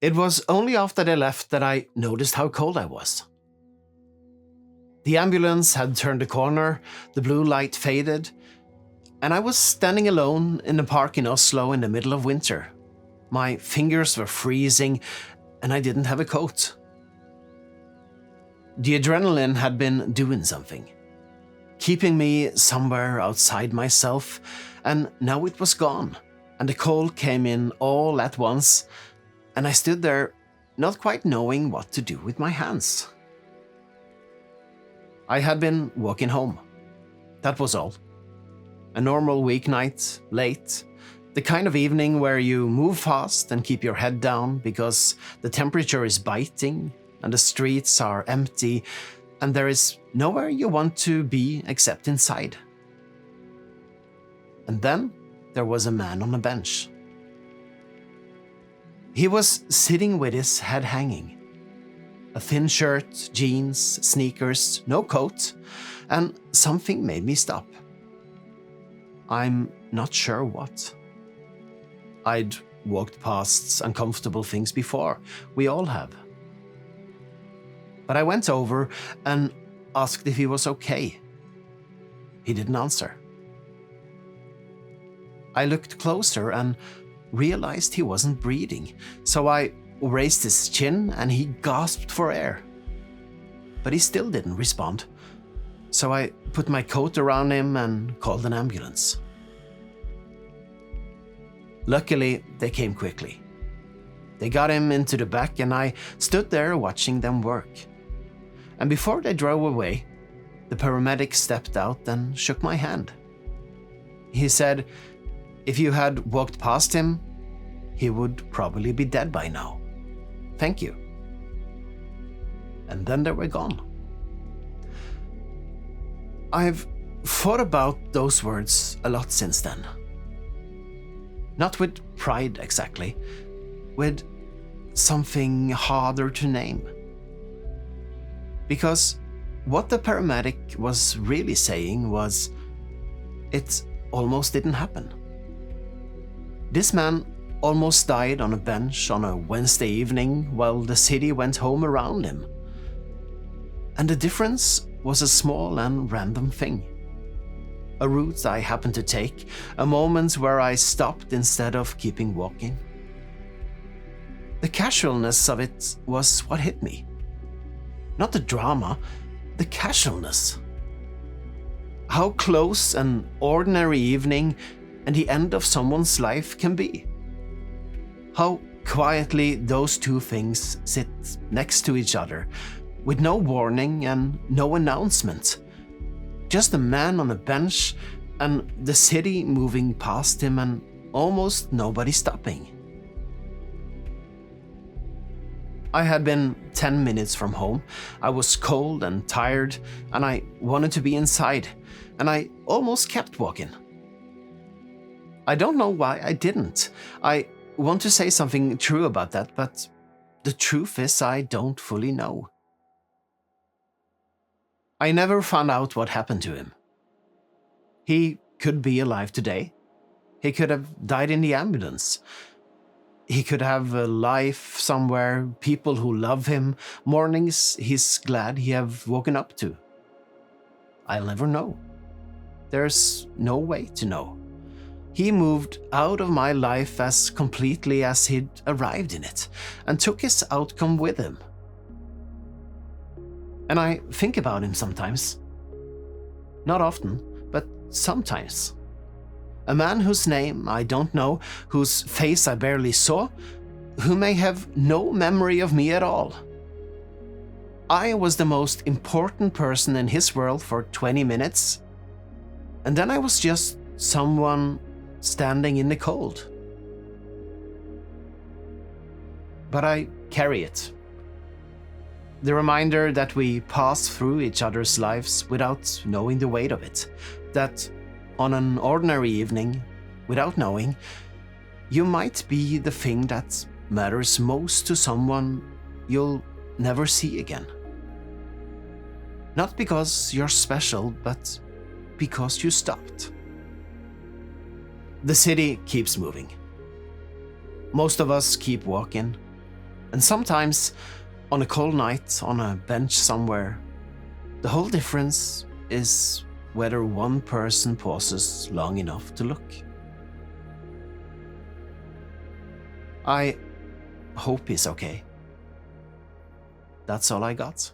It was only after they left that I noticed how cold I was. The ambulance had turned the corner, the blue light faded, and I was standing alone in the park in Oslo in the middle of winter. My fingers were freezing, and I didn't have a coat. The adrenaline had been doing something, keeping me somewhere outside myself, and now it was gone, and the cold came in all at once, and I stood there, not quite knowing what to do with my hands. I had been walking home. That was all. A normal weeknight, late, the kind of evening where you move fast and keep your head down because the temperature is biting and the streets are empty and there is nowhere you want to be except inside. And then there was a man on a bench. He was sitting with his head hanging. A thin shirt, jeans, sneakers, no coat, and something made me stop. I'm not sure what. I'd walked past uncomfortable things before, we all have. But I went over and asked if he was okay. He didn't answer. I looked closer and realized he wasn't breathing, so I raised his chin and he gasped for air. But he still didn't respond, so I put my coat around him and called an ambulance. Luckily, they came quickly. They got him into the back and I stood there watching them work. And before they drove away, the paramedic stepped out and shook my hand. He said, if you had walked past him, he would probably be dead by now. Thank you. And then they were gone. I've thought about those words a lot since then. Not with pride exactly, with something harder to name. Because what the paramedic was really saying was, it almost didn't happen. This man almost died on a bench on a Wednesday evening while the city went home around him. And the difference was a small and random thing. A route I happened to take, a moment where I stopped instead of keeping walking. The casualness of it was what hit me. Not the drama, the casualness. How close an ordinary evening and the end of someone's life can be. How quietly those two things sit next to each other, with no warning and no announcement. Just a man on a bench and the city moving past him and almost nobody stopping. I had been 10 minutes from home. I was cold and tired and I wanted to be inside, and I almost kept walking. I don't know why I didn't. I want to say something true about that, but the truth is I don't fully know. I never found out what happened to him. He could be alive today. He could have died in the ambulance. He could have a life somewhere, people who love him, mornings he's glad he have woken up to. I'll never know. There's no way to know. He moved out of my life as completely as he'd arrived in it, and took his outcome with him. And I think about him sometimes. Not often, but sometimes. A man whose name I don't know, whose face I barely saw, who may have no memory of me at all. I was the most important person in his world for 20 minutes, and then I was just someone standing in the cold. But I carry it. The reminder that we pass through each other's lives without knowing the weight of it. That on an ordinary evening, without knowing, you might be the thing that matters most to someone you'll never see again. Not because you're special, but because you stopped. The city keeps moving. Most of us keep walking. And sometimes, on a cold night on a bench somewhere, the whole difference is whether one person pauses long enough to look. I hope he's okay. That's all I got.